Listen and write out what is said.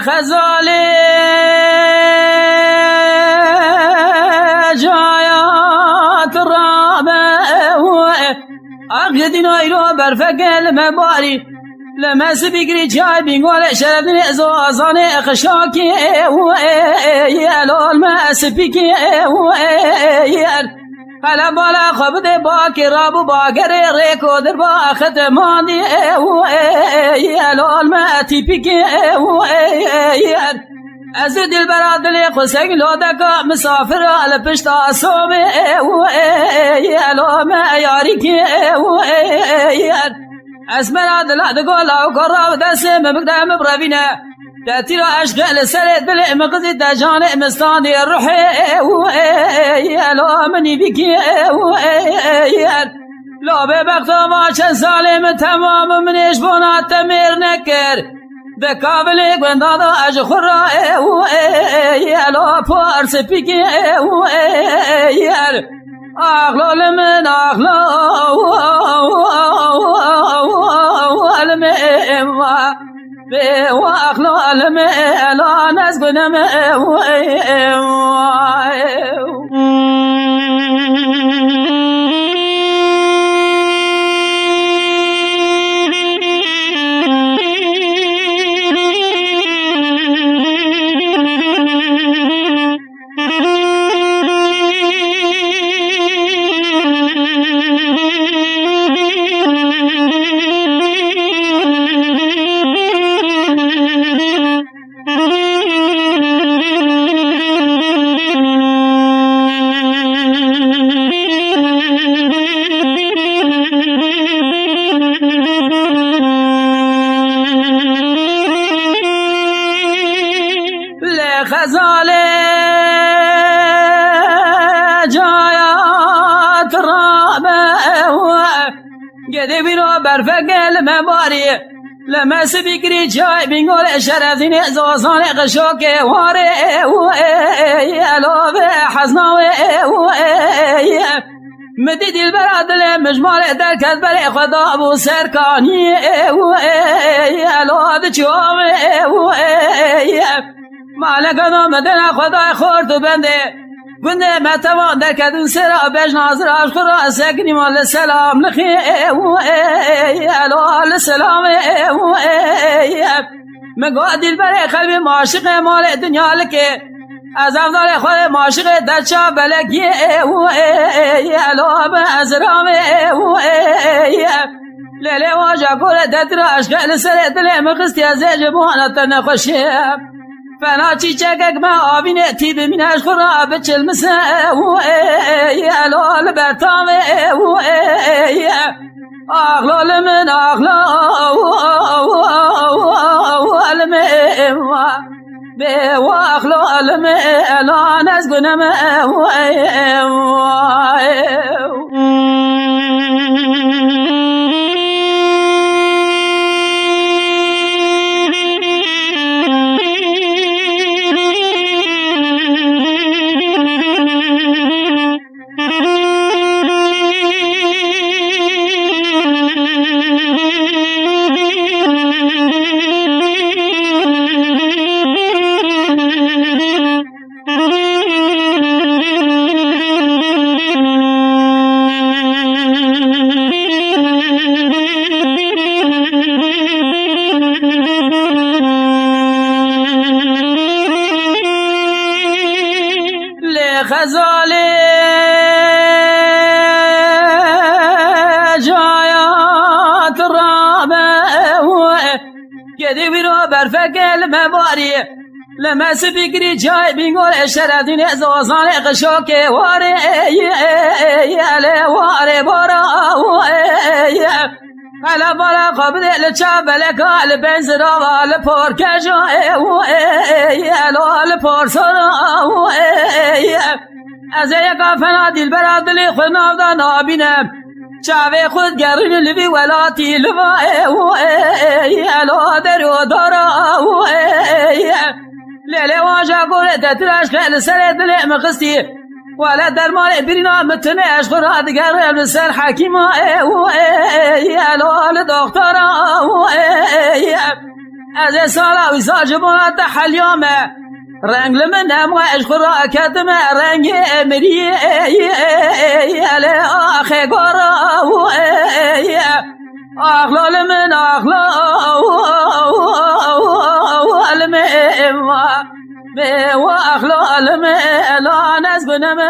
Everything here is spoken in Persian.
غزاله جایات رابه اقدین ایرو برفقل مباری لمس بگری جای بینگول شرفین ازازان اخشاکی یلال مس بگی حالا بالا خبده باکی رابو باگر ریکو در با ختمانی یلال متی بگی از دل برادلی خسک لودکا مسافر آل پشت آسوم یلال یاری کی از مراد لعدگو لاو قراب دسم مقدام برابینه تأتير عشق لسرد بالمقصد دجان مستاني الروحي لو مني بكي لو ببقى ما شن سالم تمام من إشبونا تمير نكر بكابلك بندادا أجخرا لو بارس بكي أخلو لمن أخلو واخلو الميلا نسقنا غزاله جایات رابه گده بیرو برفقل مباری لمس بگری جای بینگول شرفین ازازان قشوک واره یلو حزناوه مدی دل برادل مجمال درکت بر خدا ابو سرکانی یلو دچوم مالک آمدن خدای خورد و بنده بنده متوان در کدون سرا بج ناظر اشخرا سکنی مال سلام نخی الو سلام مگو دل بر قلب معاشق مال دنیا لکه از افضل خود معاشق در چا بلکی الو بازرام لیلی واجه کل دتر عشق لسر دل مقستی از جبوانت نخوشیم فنا چی چکک ما آبینه تی بمینش خورا بچل مسه یلال برتام اخلال من اخلال من به واخلال من الان از گنم غزاله جایات رابه گدی بیرو برفقل مباری لمس بگری جای بینگور شردین زوزان قشاک واره یاله واره بارا على بلا قبل لچابلك البنزرا والپور کجا الپور سرا از یک فنا دل برا دل خود نافدا نابینم چاوی خود گرین لبی ولاتی لوا الو درو دارا لیلی واجا گوره تترش خیل سر دل مقستی ولا درمان برینا متنش خورا دیگر مثل حکیما الو دکترا از سالا و ساجبونا تحلیامه رنگ لمن امواج خورا کدم رنگ مری اله آخه گورا اخلال من اخلال من و اخلال من لا نزبن من